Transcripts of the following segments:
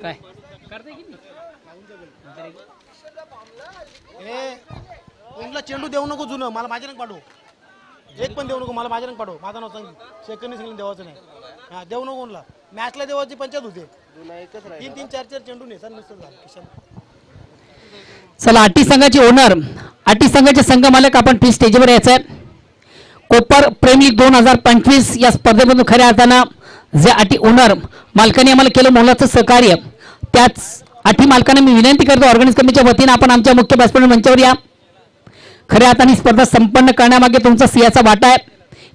काय करते की ए कोणला चेंडू देऊ नको जुनं मला माझ्या रंग पाठव एक पण देऊ नको मला माझ्या रंग पाठव माझं नाव सांग सेकंड सांगितलं देवाचं नाही हा देऊ नको कोणला मॅचला देवाची पंचायत होते 3-3 4-4 चेंडू नाही सर नुसतं झालं किशन चला आटी संघाचे ओनर आटी संघाचे संघ मालक आपण प्लीज स्टेजवर यायचं आहे. कोपर प्रेमी 2025 या स्पर्धेमधून खऱ्या अर्थानं जे आटी ओनर मालकाने आम्हाला केलं मोलाचं सहकार्य त्याच आठी मालकांना मी विनंती करतो ऑर्गनाइज कमिटीच्या वतीनं आपण आमच्या मुख्य व्यासपीठ मंचावर या. खऱ्या अर्थाने स्पर्धा संपन्न करण्यामागे तुमचा सिंहाचा वाटा आहे.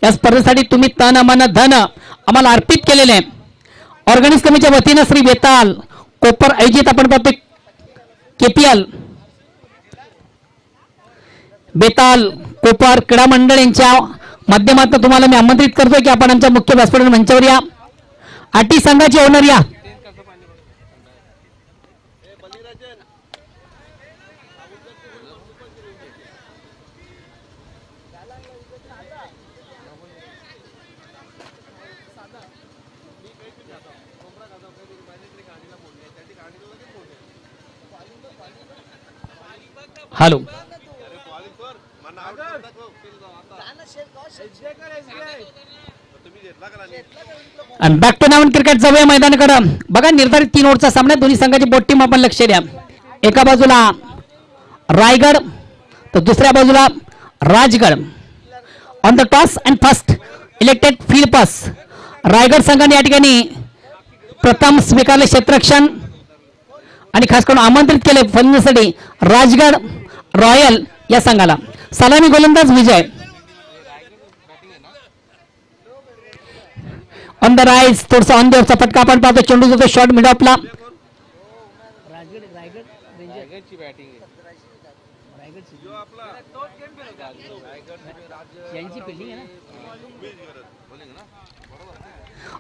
या स्पर्धेसाठी तुम्ही तन मन धन आम्हाला अर्पित केलेले आहे. ऑर्गनाइज कमिटीच्या वतीनं श्री बेताल कोपर आयोजित आपण पाहतो केपीएल बेताल कोपर क्रीडा मंडळ यांच्या माध्यमातून तुम्हाला मी आमंत्रित करतोय की आपण आमच्या मुख्य व्यासपीठ मंचावर या. आटी संघाचे ओनर या. हॅलो आणि बॅक टू नावन क्रिकेट जाऊया मैदानाकडे. बघा निर्धारित 3 ओव्हरचा सामना दोन्ही संघाची बोट टीम आपण लक्ष द्या. एका बाजूला रायगड तर दुसऱ्या बाजूला Rajgad. On the toss and first elected field pass Raigad संघाने या ठिकाणी प्रथम स्वीकारले क्षेत्ररक्षण आणि खास करून आमंत्रित केले फलंदाजीसाठी राजगड रॉयल या संघाला. सलामी गोलंदाज विजय ऑन द राईज थोडसा ऑन द ऑफचा फटका आपण पाहतो. चेंडू जातो शॉर्ट मिड ऑफला.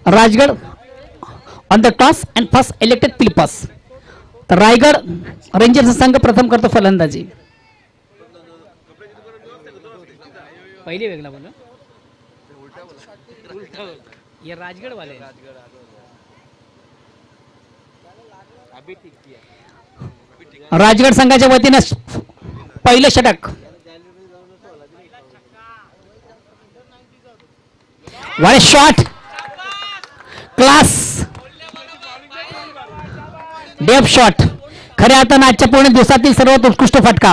Rajgad on the toss and first elected field पास तर रायगड रेंजर्स संघ प्रथम करतो फलंदाजी. पहिले वेगळा बोल ये राजगड वाले राजगड संघाच्या वतीने पहिले षटक वाले शॉट क्लास डेप शॉट. खऱ्या अर्थानं आजच्या पूर्ण दिवसातील सर्वात उत्कृष्ट फटका.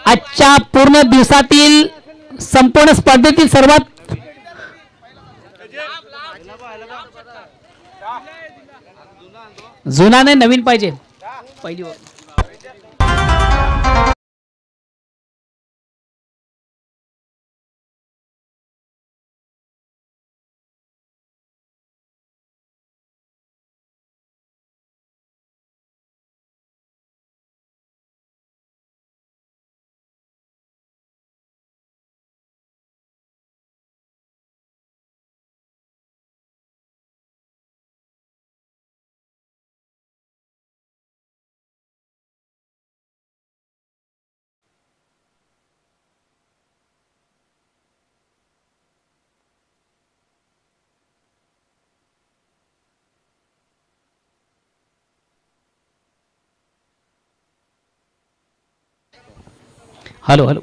आजच्या पूर्ण दिवसातील संपूर्ण स्पर्धेतील सर्वात जुना नाही नवीन पाहिजे पहिली. हॅलो हॅलो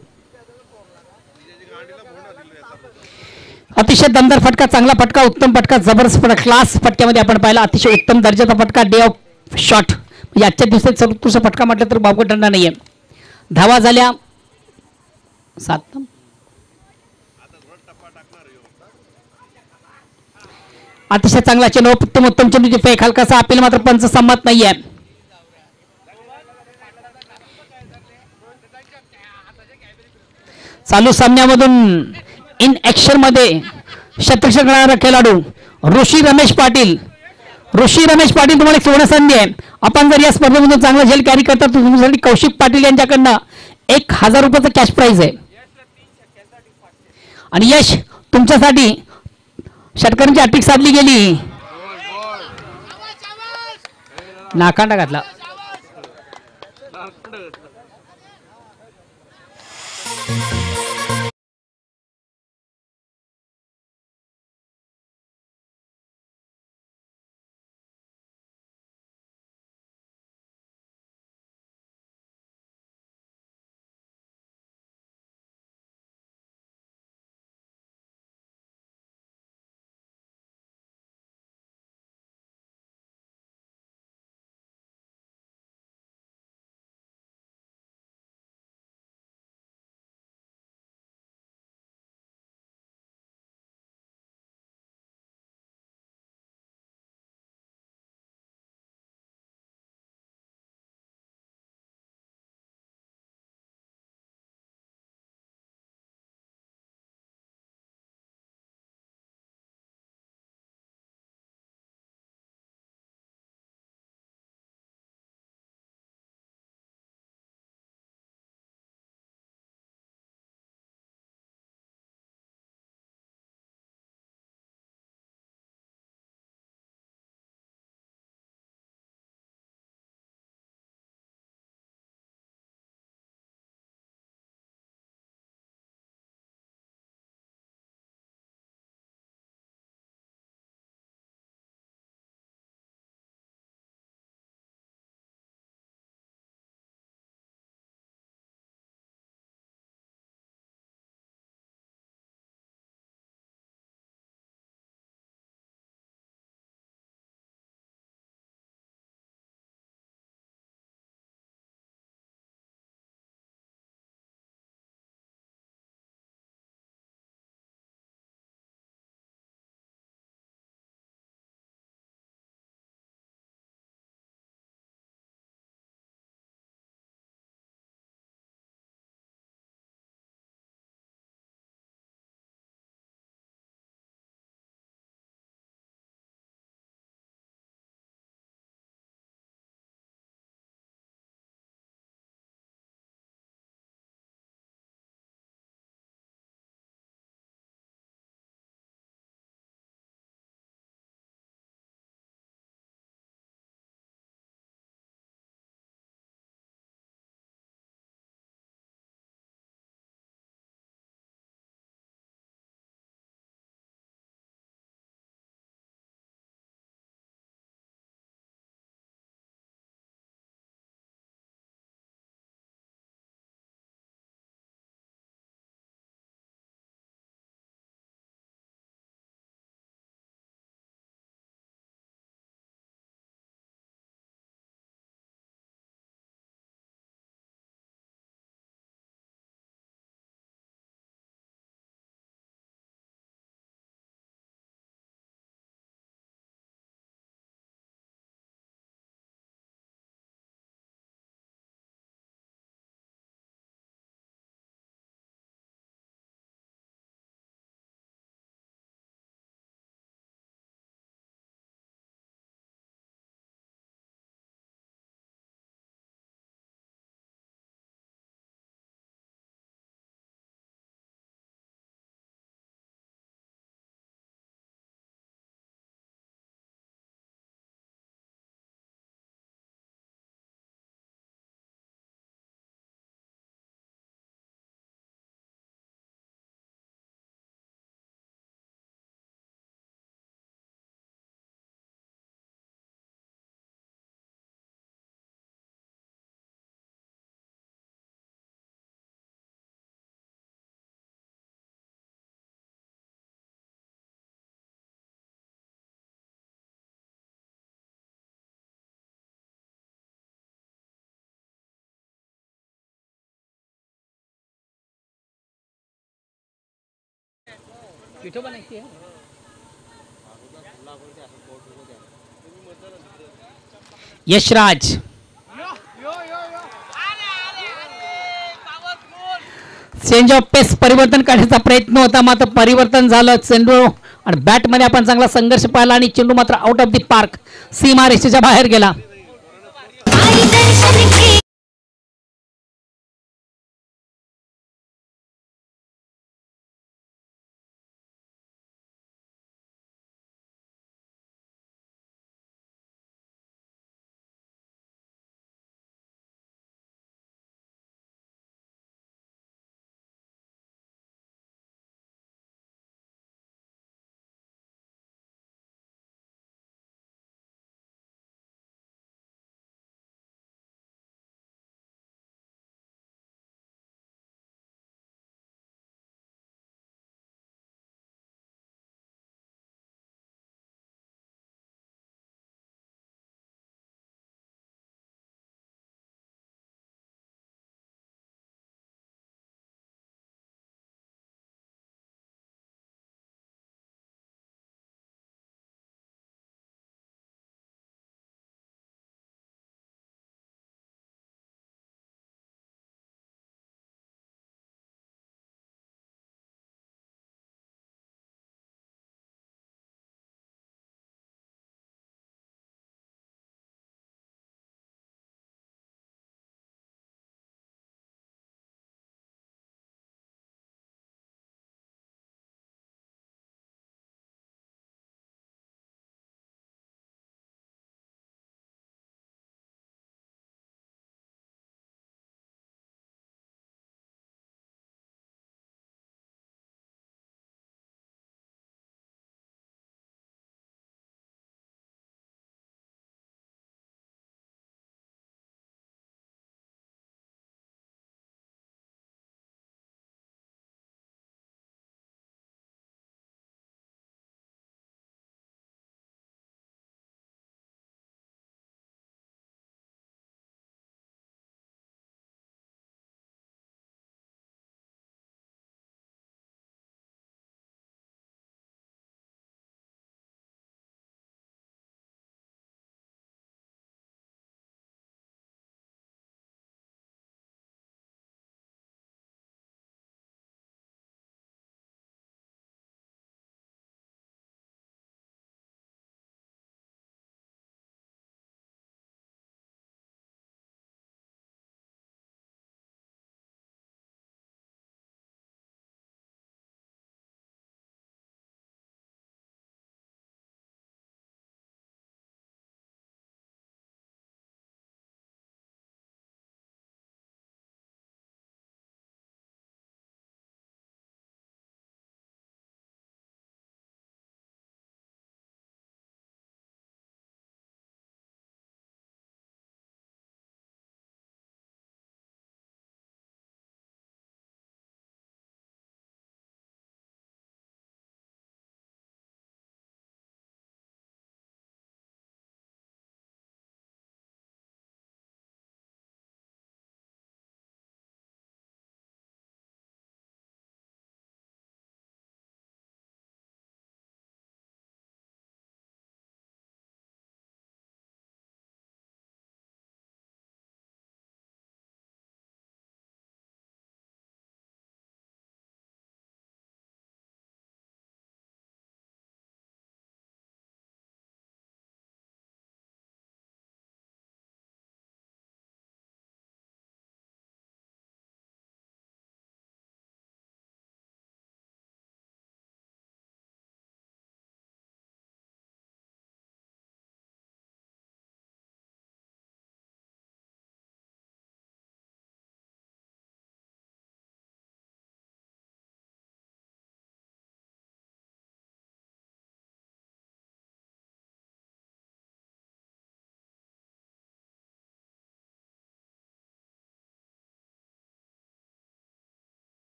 अतिशय दमदार फटका चांगला फटका उत्तम फटका जबरदस्त फटका क्लास फटक्यामध्ये आपण पाहिला. अतिशय उत्तम दर्जाचा फटका डे ऑफ शॉट म्हणजे आजच्या दिवसात सर्वोत्कृष्ट फटका म्हटलं तर बाबू दंडा नाहीये. धावा झाल्या 7. अतिशय चांगला चेंडू उत्तम चेंडूची फेक हलकासा अपील मात्र पंच संमत नाहीये. चालू सामन्यामधून इन ऍक्शन मध्ये क्षेत्ररक्षण करणारा खेळाडू ऋषी रमेश पाटील तुम्हाला एक सुवर्ण संधी आहे. आपण जर या स्पर्धेमधून चांगला झेल कॅरी करता तर तुमच्यासाठी कौशिक पाटील यांच्याकडनं 1000 रुपयाचा कॅश प्राइज आहे. आणि यश तुमच्यासाठी षटकारांची अटॅक साधली गेली नाकांडा घातला. यशराज चेंज ऑफ पेस परिवर्तन करण्याचा प्रयत्न होता मात्र परिवर्तन झालं. चेंडू आणि बॅटमध्ये आपण चांगला संघर्ष पाहिला आणि चेंडू मात्र आउट ऑफ दी पार्क सीमा रेषेच्या बाहेर गेला.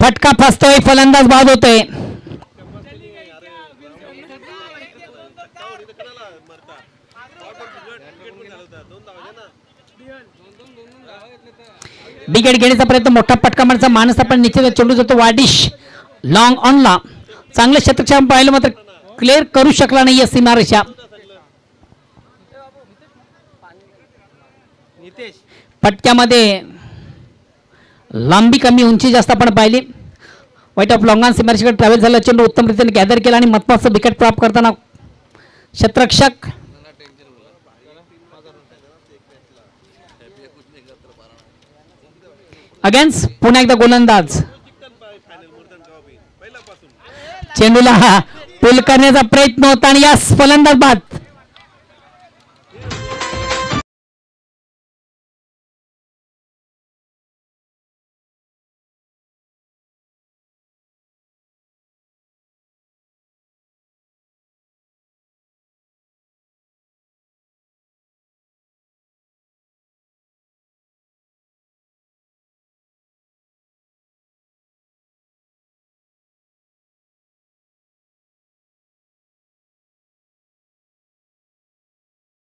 फटका फसतोय, फलंदाज बाद होतोय. विकेट घेण्याचा प्रयत्न, मोठा फटका मारण्याचा मानस आपण निश्चित. चेंडू जातो वाडिश लॉंग ऑनला. चांगलं क्षेत्रक्षम पाहिलं मात्र क्लिअर करू शकला नाहीये सीमारेषा. फटक्यामध्ये लांबी कमी, उंची जास्त आपण पाहिली. वाईट ऑफ लॉंगान सीमारेषेकडे ट्रॅव्हल झाला. चेंडू उत्तम रीतीने गॅदर केला आणि महत्वाचं विकेट प्राप्त करताना क्षेत्ररक्षक अगेन्स्ट पुन्हा एकदा गोलंदाज. चेंडूला पुल करण्याचा प्रयत्न होता आणि यास फलंदाज बाद.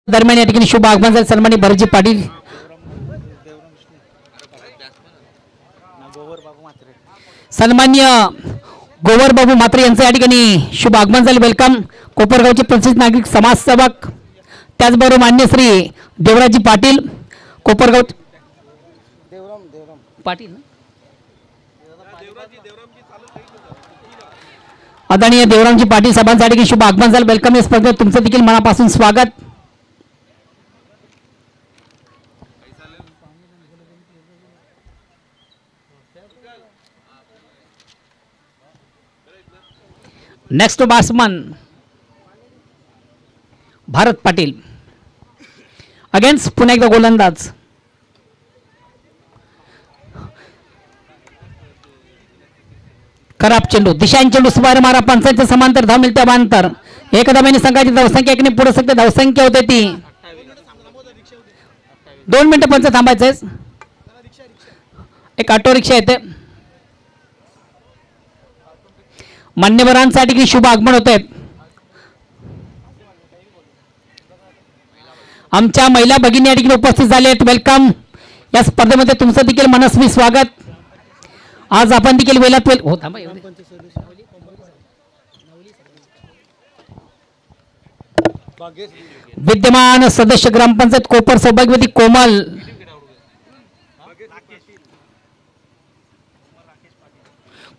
दरम्यान या ठिकाणी शुभ आगमन झालं. सन्मानी भरतजी पाटील, सन्मान्य गोवर बाबू म्हात्रे यांचं या ठिकाणी शुभ आगमन झालं. वेलकम. कोपरगावचे प्रसिद्ध नागरिक समाजसेवक, त्याचबरोबर मान्य श्री देवराजी पाटील कोपरगाव पाटील आदरणीय देवरामजी पाटील साहेबांसाठी शुभ आगमन झालं. वेलकम. या स्पर्धेत तुमचं देखील मनापासून स्वागत. Next batsman Bharat Patil against पुन्हा एकदा गोलंदाज. खराब चेंडू, दिशांनी चेंडू सुमारे मारा. 55 समांतर धाव मिळते बांतर. एक धाव्याने संघाची धावसंख्या एकने पुढे सकते. धावसंख्या होते ती 2 मिनिटं 5 थांबायचं. एक ऑटो रिक्षा येते. मान्यवरांसाठी शुभ आगमन होत आहेत. आमच्या महिला भगिनी या ठिकाणी उपस्थित झाले आहेत. वेलकम. या स्पर्धेमध्ये तुमचं देखील मनस्वी स्वागत. आज आपण देखील वेळात वेळ हो थांबा. विद्यमान सदस्य ग्रामपंचायत कोपर सौभाग्यवती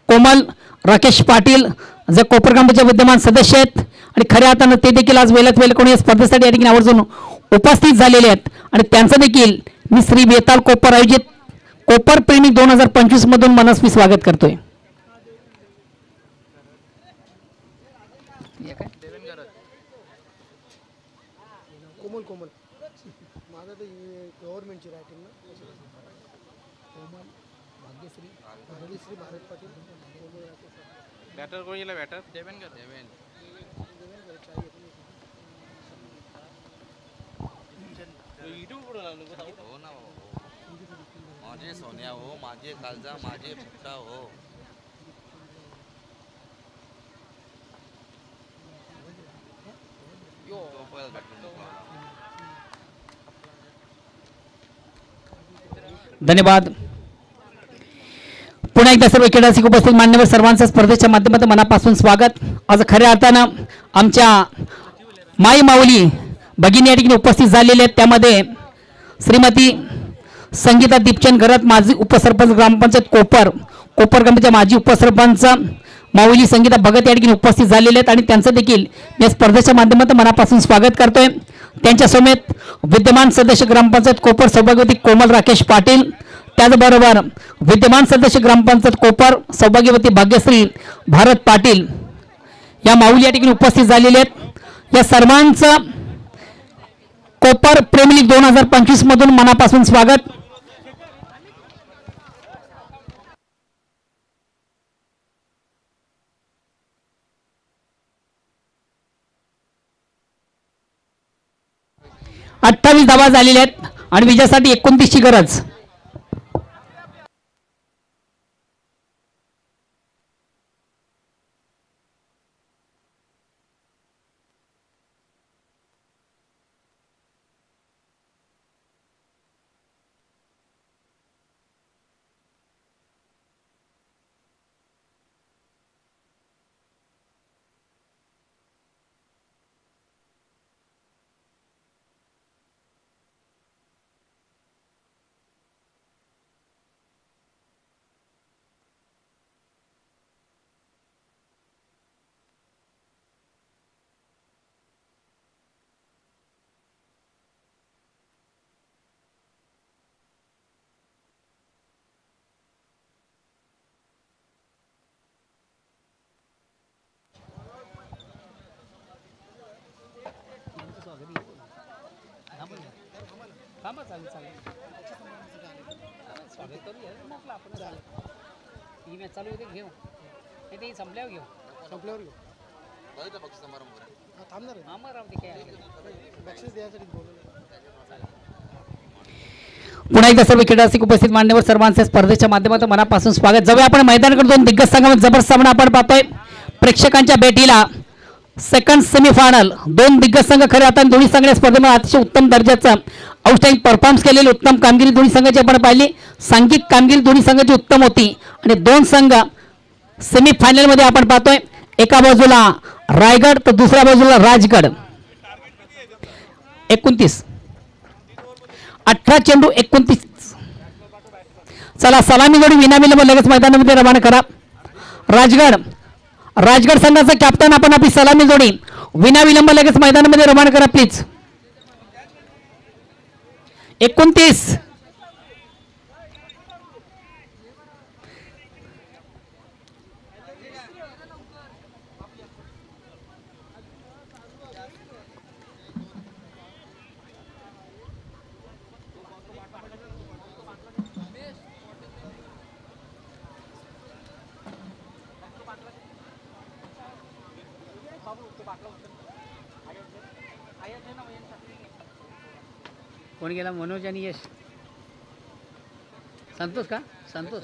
कोमल राकेश पाटील जे कोपर ग्रामपंचायत विद्यमान सदस्य आहेत आणि खऱ्या अर्थानं ते देखील आज वेळात वेळ कोणी या स्पर्धेसाठी या ठिकाणी आवर्जून उपस्थित झालेले आहेत आणि त्यांचं देखील मी श्री बेताल कोपर आयोजित कोपर प्रेमी 2025 मधून मनस्वी स्वागत करतोय. कोमल कोमल माझा तर गव्हर्नमेंटची रायटिंग ना. कोमल भाग्यश्री भाग्यश्री भारत पाटील बॅटर कोण येईल. बॅटर देवेंद्र हो ना हो. माझे सोन्या हो, माझे कालजा, माझे फुट्टा हो. धन्यवाद. पुन्हा एकदा सर्व क्रीडासिक उपस्थित मान्यवर सर्वांचं स्पर्धेच्या माध्यमातून मनापासून स्वागत. आज खऱ्या अर्थानं आमच्या माई माऊली भगिनी या ठिकाणी उपस्थित झालेले आहेत. त्यामध्ये श्रीमती संगीता दीपचंद घरात, माजी उपसरपंच ग्रामपंचायत कोपर ग्रामपंचायत माजी उपसरपंच माऊली संगीता भगत या ठिकाणी उपस्थित झालेले आहेत आणि त्यांचं देखील या स्पर्धेच्या माध्यमातून मनापासून स्वागत करतोय. त्यांच्या समेत विद्यमान सदस्य ग्रामपंचायत कोपर सौभाग्यवती कोमल राकेश पाटील, त्याचबरोबर विद्यमान सदस्य ग्रामपंचायत कोपर सौभाग्यवती भाग्यश्री भारत पाटील या माऊली या ठिकाणी उपस्थित झालेले आहेत. या सर्वांचं कोपर प्रेमी लीग 2025 मधून मनापासून स्वागत. - 28 धावा झालेल्या आहेत आणि विजयासाठी 29 ची गरज. ही मॅच चालू होते घेऊ नाही ते संपल्यावर घेऊ संपल्यावर घेऊ. बघितलं बघ समारंभ हा, थांबणार आहे. आम्हाला राहू दे काय बक्षीस द्यायसाठी बोलवलं. पुन्हा एकदा सर्व क्रीडासिक उपस्थित मान्यवर सर्वांचे स्पर्धेच्या माध्यमातून मनापासून स्वागत. जाऊया आपण मैदानाकडे दोन दिग्गज संघामध्ये जबरदस्त सामना आपण पाहतोय प्रेक्षकांच्या भेटीला. सेकंड सेमीफायनल दोन दिग्गज संघ खरे आता दोन्ही संघ या स्पर्धेमध्ये अतिशय उत्तम दर्जाचा आउटस्टँडिंग परफॉर्मन्स केलेली उत्तम कामगिरी दोन्ही संघाची आपण पाहिली. सांघिक कामगिरी दोन्ही संघाची उत्तम होती आणि दोन संघ सेमीफायनलमध्ये आपण पाहतोय. एका बाजूला रायगड तर दुसऱ्या बाजूला राजगड. 29 18 चेंडू 29. चला सलामी जोडी विनाविलंब लगेच मैदानामध्ये रवाना करा. राजगड संघाचा कॅप्टन आपण आपली सलामी जोडी विनाविलंब लगेच मैदानामध्ये रवाना करा प्लीज. 29 कोण गेला मनोज आणि यश संतोष का संतोष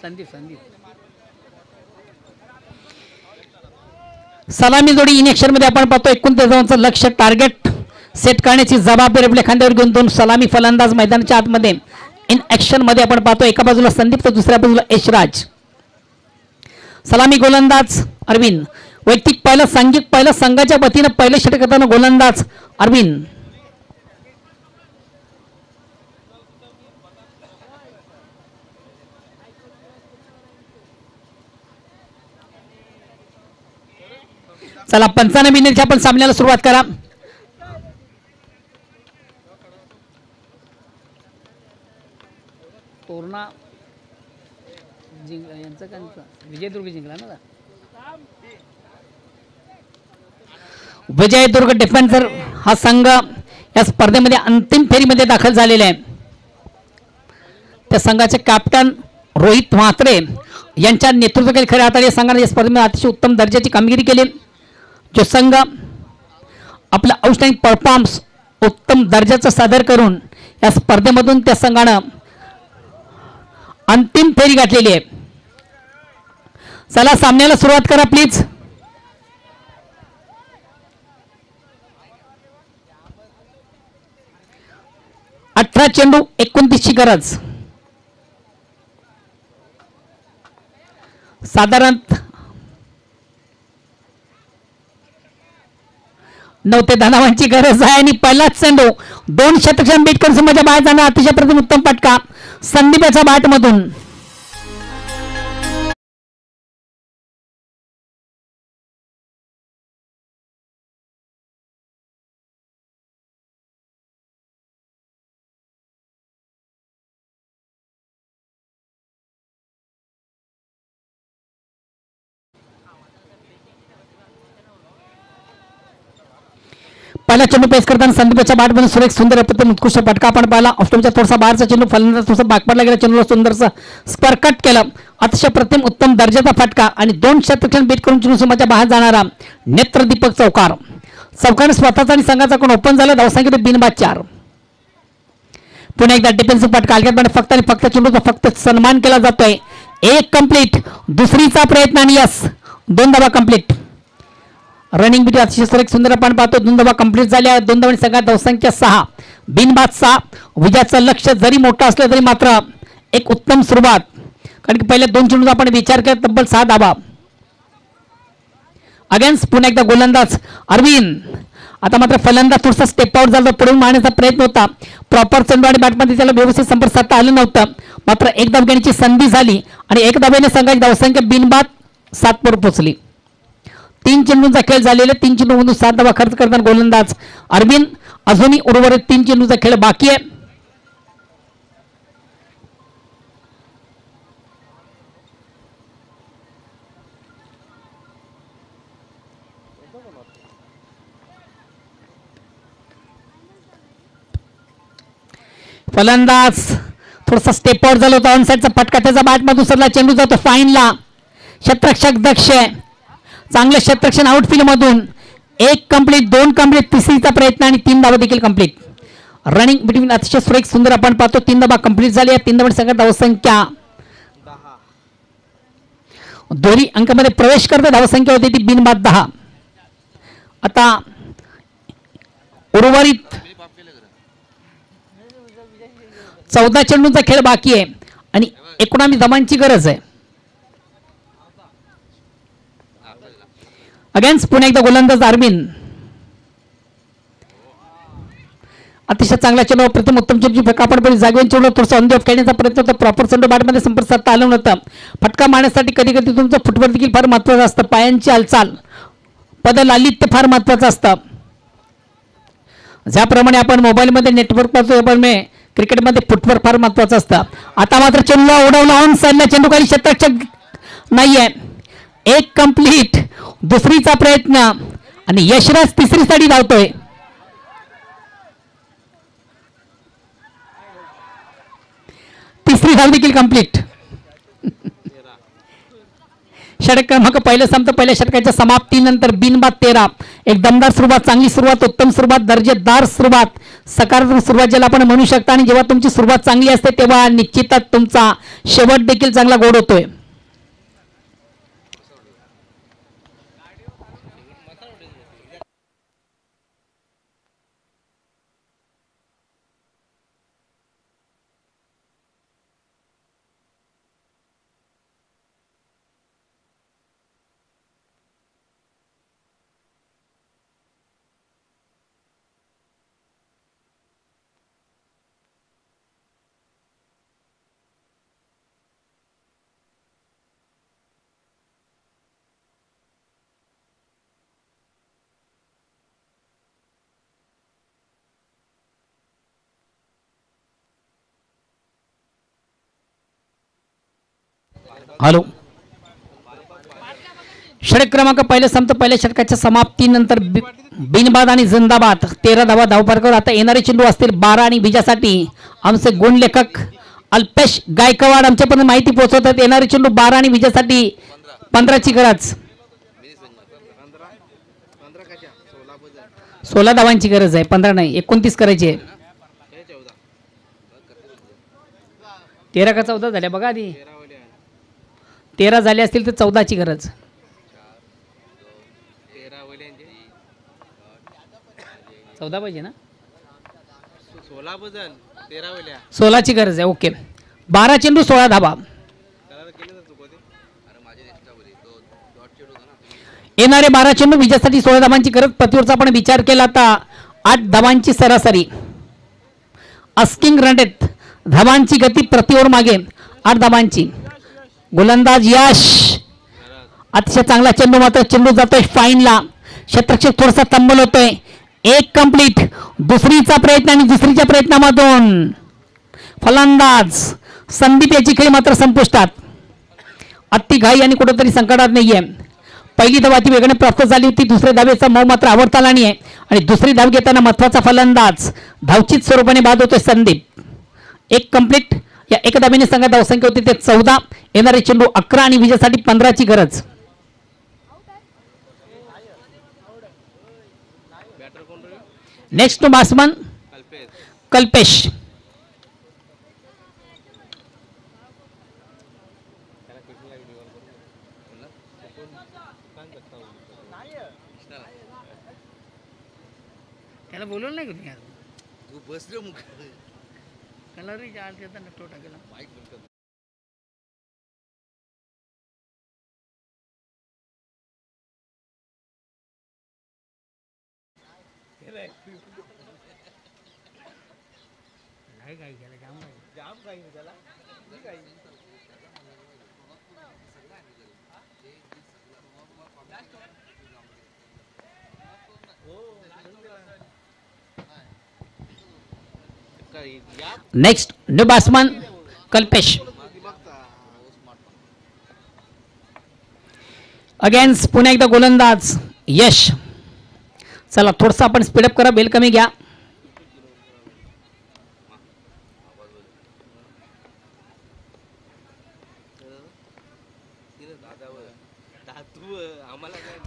संदीप सलामी जोडी इन ॲक्शन मध्ये आपण पाहतो 29 धावांचं लक्ष्य टार्गेट सेट करण्याची जबाबदारी आपल्या खांद्यावर घेऊन दोन सलामी फलंदाज मैदानाच्या आतमध्ये इन ॲक्शन मध्ये आपण पाहतो. एका बाजूला संदीप तर दुसऱ्या बाजूला यशराज. सलामी गोलंदाज अरविंद वैयक्तिक पहिलं सांघिक पहिलं संघाच्या वतीनं पहिलं षटक करताना गोलंदाज अरविंद. चला 95 मिनिटच्या आपण सामन्याला सुरुवात करा. पूर्ण यांचं का विजयदुर्ग जिंकला ना. विजयदुर्ग डिफेन्सर हा संघ या स्पर्धेमध्ये अंतिम फेरीमध्ये दाखल झालेला आहे. त्या संघाचे कॅप्टन रोहित म्हात्रे यांच्या नेतृत्वाखाली खऱ्या अर्थाने या संघाने या स्पर्धेमध्ये अतिशय उत्तम दर्जाची कामगिरी केली. जो संघ आपला आउटस्टँडिंग परफॉर्मन्स उत्तम दर्जाचा सादर करून या स्पर्धेमधून त्या संघानं अंतिम फेरी गाठलेली आहे. चला सामन्याला सुरुवात करा प्लीज. अठरा चेंडू 29 ची गरज. साधारण 9 ते 10 धावांची गरज आहे आणि पहिलाच चेंडू 2 शतकांनी बीट करून समाजा बाहेर जाणार अतिशय प्रथम उत्तम फटका संदीपाच्या बॅट मधून. पहिला चेंडू पेस करताना संदीपाच्या बॅटमध्ये सुरेख सुंदर अप्रतिम उत्कृष्ट फटका आपण पाहिला. ऑस्ट्रेलियाचा थोडासा बाहेरचा चेंडू फलंदाज थोडासा बाग पडला गेला. चेंडूला सुंदरसा स्क्वेअर कट केलं. अतिशय प्रतिम उत्तम दर्जाचा फटका आणि 2 शतकांनी बीट करून चेंडू समाच्या बाहेर जाणारा नेत्रदीपक चौकारने स्वतःचा आणि संघाचा कोण ओपन झाला. धावसंख्येत बिनबाद 4. पुन्हा एकदा डिफेन्सिव्ह फटका हलक्यात फक्त आणि फक्त चेंडूचा फक्त सन्मान केला जातोय. 1 कंप्लीट. दुसरीचा प्रयत्न आणि यस 2 धावा कंप्लीट. रनिंग बिटी अतिशय सुरेख सुंदर आपण पाहतो. 2 धावा कंप्लीट झाल्या. 2 धावांनी संघात धावसंख्या 6 बिनबाद 6. विजयाचं लक्ष जरी मोठं असलं तरी मात्र एक उत्तम सुरुवात, कारण की पहिल्या 2 चेंडूचा आपण विचार केला तब्बल 6 धावा. अगेन्स्ट पुन्हा एकदा गोलंदाज अरविंद. आता मात्र फलंदाज थोडासा स्टेप आउट झाला. पुढे मारण्याचा प्रयत्न होता. प्रॉपर चेंडू आणि बॅटमध्ये त्याला व्यवस्थित संपर्क साधता आलं नव्हतं. मात्र एक धाव घेण्याची संधी झाली आणि एक धावेने संघाची धावसंख्या बिनबाद 7 वर पोहोचली. 3 चेंडूंचा खेळ झालेला. 3 चेंडूमधून 7 धावा खर्च करताना गोलंदाज अरविंद. अजूनही उर्वरित 3 चेंडूचा खेळ बाकी आहे. फलंदाज थोडासा स्टेप आउट झाला होता, ऑन साईडचा फटका त्याचा बॅटमधून सरला, चेंडू जातो फाईनला. क्षेत्ररक्षक दक्ष, चांगलं क्षेत्ररक्षण आउटफील्ड मधून. 1 कंप्लीट, 2 कंप्लीट, तिसरीचा प्रयत्न आणि 3 धावा देखील कंप्लीट. रनिंग बिटवीन अतिशय सुरेख सुंदर आपण पाहतो. 3 धावा कंप्लीट झाली. 3 धावांची सगळ्यात धावसंख्या दोन्ही अंकामध्ये प्रवेश करता धावसंख्या होती ती बिनबाद 10. आता उर्वरित 14 चेंडूंचा खेळ बाकी आहे आणि 19 धावांची गरज आहे. अगेन्स्ट पुन्हा एकदा गोलंदाज आर्मिन. अतिशय चांगला चेंडू, प्रथम उत्तम चेंडू फेकापडपणे जागेवर चेंडू थोडासा ऑन दी ऑफ खेळण्याचा प्रयत्न होता. प्रॉपर चेंडू बॅटमध्ये संपर्क साधता आलं नव्हतं. फटका मारण्यासाठी कधी कधी तुमचं फुटवर्क देखील फार महत्त्वाचं असतं. पायांची हालचाल, पदलालित्य फार महत्त्वाचं असतं. ज्याप्रमाणे आपण मोबाईलमध्ये नेटवर्क पाहतो त्याप्रमाणे क्रिकेटमध्ये फुटवर्क फार महत्त्वाचं असतं. आता मात्र चेंडू उडवला ऑन साईडला, चेंडू काही क्षेत्ररक्षक नाहीये. 1 कंप्लीट, दुसरीचा प्रयत्न आणि यशराज तिसरीसाठी धावतोय. तिसरी धाव देखील कंप्लीट. षटक क्रमांक पहिलं संपतं. पहिल्या षटकाच्या समाप्तीनंतर बिनबाद 13. एक दमदार सुरुवात, चांगली सुरुवात, उत्तम सुरुवात, दर्जेदार सुरुवात, सकारात्मक सुरुवात ज्याला आपण म्हणू शकता. आणि जेव्हा तुमची सुरुवात चांगली असते तेव्हा निश्चितच तुमचा शेवट देखील चांगला गोड होतोय. हॅलो, षटक क्रमांक पहिलं संपतं. पहिल्या षटकाच्या समाप्तीनंतर बिनबाद आणि जिंदाबाद 13 धावा धावफरकावर. आता येणारे चेंडू असतील 12 आणि विजयासाठी आमचे गुणलेखक अल्पेश गायकवाड आमच्यापर्यंत माहिती पोहोचवतात. येणारे चेंडू 12 आणि विजयासाठी 15ची गरज, 16 धावांची गरज आहे. 15 नाही, 29 करायची आहे. 13 का 14 झाल्या बघा आधी. 13 झाले असतील तर 14ची गरज. 14 पाहिजे ना, 16ची गरज आहे. ओके, 12 चेंडू 16 धावा. येणारे 12 चेंडू विजयासाठी 16 धावांची गरज. प्रतिवरचा आपण विचार केला तर 8 धावांची सरासरी. अस्किंग रन रेट, धावांची गती प्रति ओव्हर मागे 8 धावांची. गोलंदाज यश, अतिशय चांगला चेंडू, मात्र चेंडू जातोय फाईनला. क्षेत्ररक्षक थोडासा तंबल होतोय. 1 कंप्लीट, दुसरीचा प्रयत्न आणि दुसरीच्या प्रयत्नामधून फलंदाज संदीप याची खेळी मात्र संपुष्टात. अति घाई आणि कुठेतरी संकटात नाहीये. पहिली धाव अति वेगाने प्राप्त झाली होती. दुसऱ्या धावेचा मऊ मात्र आवडता आला नाहीये आणि दुसरी धाव घेताना महत्वाचा फलंदाज धावचित स्वरूपाने बाद होतोय संदीप. 1 कंप्लीट. या 1 धावेने संघात धावसंख्या होती ते 14. येणारे चेंडू 11 आणि विजयासाठी 15ची गरज. Next batsman Kalpesh. त्याला बोलवलं नाही का तू बस रे मुख कलर टोटा गेला. Next new batsman Kalpesh. Against पुन्हा एकदा गोलंदाज यश. चला थोडंसं आपण स्पीडअप करा, बेल कमी घ्या.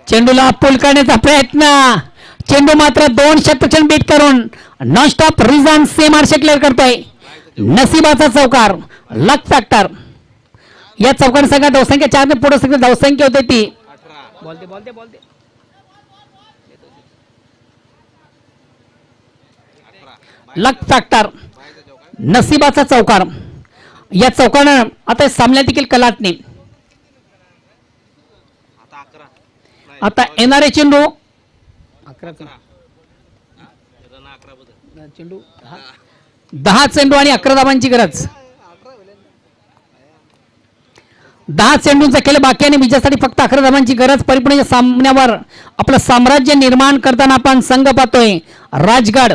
चेंडूला पुल करण्याचा प्रयत्न, चेंडू मात्र 2 शतक्षण बीट करून नॉनस्टॉप रिझन सीमारेषा क्लिअर करतोय. नशिबाचा चौकार, लक फॅक्टर. या चौकार संघात धावसंख्या 4 ने पुढे सगळी धावसंख्या होते ती. बोलते लक फॅक्टर, नशिबाचा चौकार. या चौकानं आता सामन्यात देखील कलाटणे. आता येणारे चेंडू 10 चेंडू आणि 11 धावांची गरज. 10 चेंडूंचा खेळ बाकी आणि विजयासाठी फक्त 11 धावांची गरज. परिपूर्ण या सामन्यावर आपलं साम्राज्य निर्माण करताना आपण संघ पाहतोय राजगड.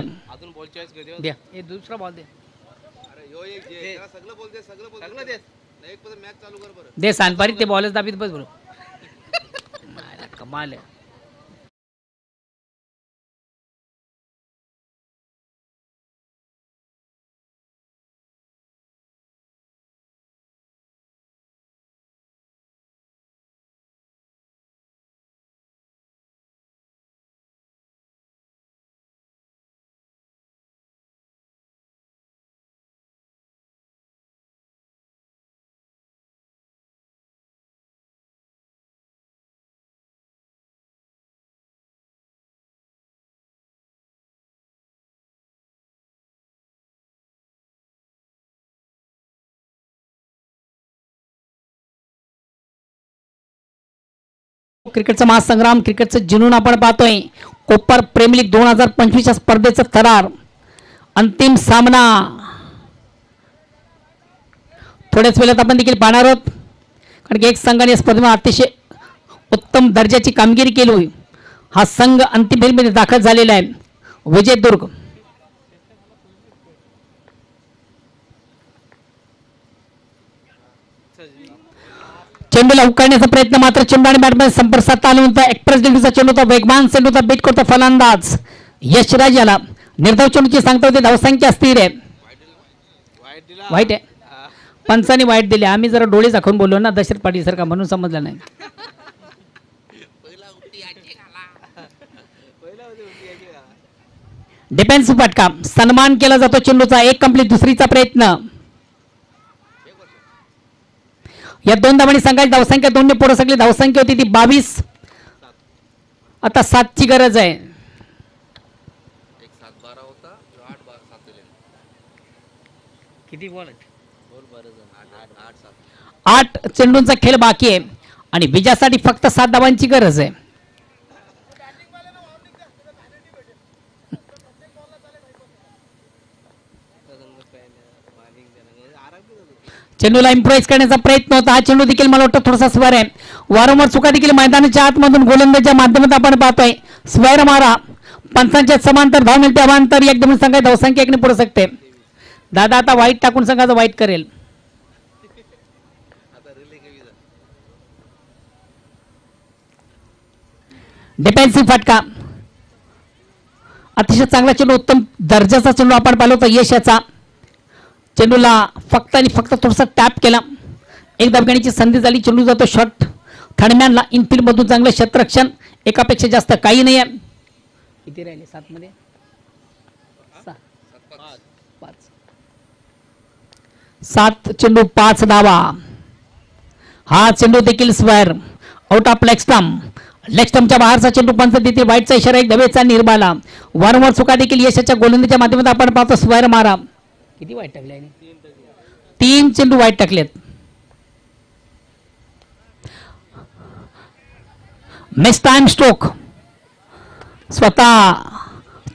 दुसरा बॉल दे सांगपारी ते बॉलच दाबीत बस बरोबर. कमाल आहे. क्रिकेटचा महासंग्राम, क्रिकेटचं जुनून आपण पाहतोय. कोपर प्रीमियर लीग 2025 या स्पर्धेचा थरार अंतिम सामना थोड्याच वेळात आपण देखील पाहणार आहोत. कारण की एक संघाने या स्पर्धेमध्ये अतिशय उत्तम दर्जाची कामगिरी केली. हा संघ अंतिम फेरीमध्ये दाखल झालेला आहे. विजयदुर्ग. चेंडूला उकळण्याचा प्रयत्न, मात्र चेंडू आणि बॅटमध्ये संपर्क साधता आला नव्हता. एक्सप्रेस डेल्यूचा चेंडू होता, वेगवान चेंडू होता, बीट करतो फलंदाज यशराज याला. निर्धाव चेंडूची सांगता होते, धावसंख्या स्थिर आहे. वाईट आहे, पंचांनी वाईट दिले. आम्ही जरा डोळे झाकून बोललो ना दशरथ पाटील सारखा, म्हणून समजलं नाही. डिफेन्सिव्ह फटका, सन्मान केला जातो चेंडूचा. एक कंप्लीट, दुसरीचा प्रयत्न. या 2 धावांनी संघाची धावसंख्या 2 ने पुढे सगळी धावसंख्या होती ती 22. आता 7 ची गरज आहे. 8 चेंडूंचा खेळ बाकी आहे आणि विजयासाठी फक्त 7 धावांची गरज आहे. चेंडूला इम्प्रोवाइज करण्याचा प्रयत्न होता. हा चेंडू देखील मला वाटतं थोडासा स्वर आहे. वारंवार चुका देखील मैदानाच्या आतमधून गोलंदाजीच्या माध्यमातून आपण पाहतोय. स्वर मारा, पंचांच्या समांतर धाव मिळते. अवांतर एकदम संघाची धावसंख्या 1 ने पुढे शकते. दादा आता वाईट टाकून संघाचं वाईट करेल. डिफेन्सिव्ह फटका, अतिशय चांगला चेंडू, उत्तम दर्जाचा चेंडू आपण पाहिला होता यश याचा. चेंडूला फक्त आणि फक्त थोडासा टॅप केला. एक दाबगणीची संधी झाली. चेंडू जातो शॉट थर्डमॅनला. इनफिल्ड मधून चांगलं क्षेत्ररक्षण, एकापेक्षा जास्त काही नाही आहे. किती राहिले 7 मध्ये? 7 चेंडू 5 धावा. हा चेंडू देखील square out of leg stump. Leg स्टंपच्या बाहेरचा चेंडू पंच देते. वाईटचा इशारा, एक धवेचा निर्बाला. वारंवार चुका देखील यशाच्या गोलंदाजीच्या माध्यमातून आपण पाहतो. स्क्वेअर मारा. किती वाईट टाकले? 3 चेंडू वाईट टाकलेत. Miss time stroke. स्वतः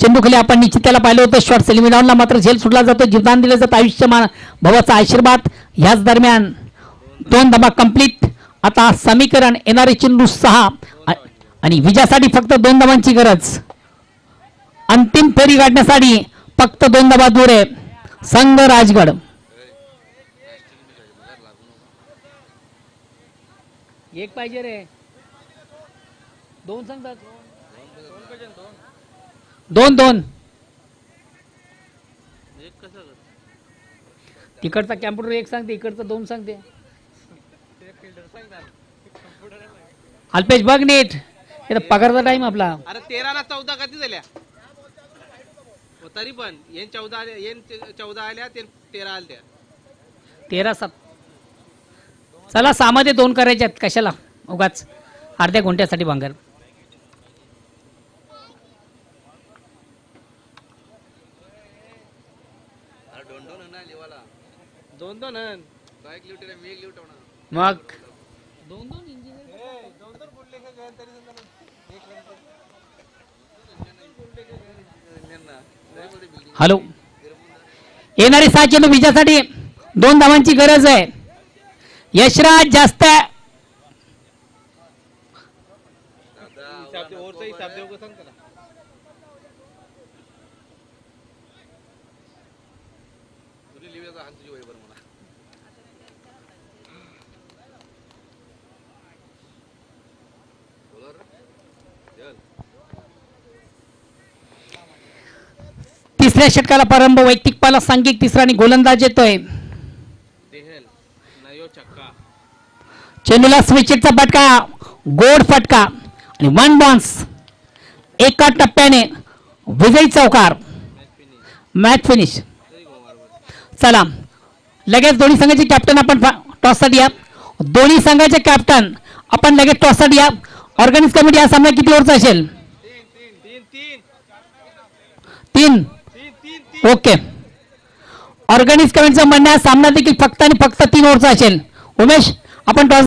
चेंडू खाली आपण निश्चित त्याला पाहिलं होतं. शॉर्ट सेलिमिनाउनला मात्र झेल सुटला जातो. जीवदान दिलं जातं. आयुष्यमान भावाचा आशीर्वाद. याच दरम्यान 2 धावा कंप्लीट. आता समीकरण, येणारे चेंडू 6 आणि विजयासाठी फक्त 2 धावांची गरज. अंतिम फेरी गाठण्यासाठी फक्त 2 धावा दूर आहे संघ राजगड. एक पाहिजे रे, 2 सांगतात. 2 तिकडचा कॅम्प्युटर 1 सांगते, इकडचा 2 सांगते. अल्पेश बघ नीट इथं पगारचा टाइम आपला. अरे 13ला 14 कधी झाल्या हो, तरी पण येन 14 आल्या, येन 14 आल्या ते 13 आल्या. 13-7. चला 6 मध्ये 2 करायचे आहेत, कशाला उगाच अर्ध्या घंट्यासाठी भांगर. अरे दोन ना लिवाला 2-2 हन. तो एक लिवटे रे, मी एक लिवटे होणार. मग 2-2 बोलले का काय तरी समजा त्यांना लय मोठी बिल्डिंग. हॅलो, येणारे 6 चेंडू विजयासाठी 2 धावांची गरज आहे. यशराज जास्त हिसाब दे, ओव्हरचा हिसाब देऊ का सांग त्याला. तुझी लिव्याचा हात तुझी वयभर म्हणा. बोला रे. चल. तिसऱ्या षटकाला प्रारंभ. वैयक्तिक पाला सांघिक तिसरा आणि गोलंदाज येतोय. देहेल नयो चक्का. चेंडूला स्विचचा फटका, गोड फटका आणि 1 बाउन्स. एका टप्प्याने विजयी चौकार. Match finish. चला लगेच दोन्ही संघाचे कॅप्टन आपण टॉससाठी या. दोन्ही संघाचे कॅप्टन आपण लगेच टॉससाठी या. ऑर्गनाइज कमिटी हा सामना किती ओव्हरचा असेल? 3. ओके. ऑर्गनाइज कमिटीचं म्हणणं आहे सामना देखील फक्त आणि फक्त 3 ओव्हरचा असेल. उमेश आपण टॉस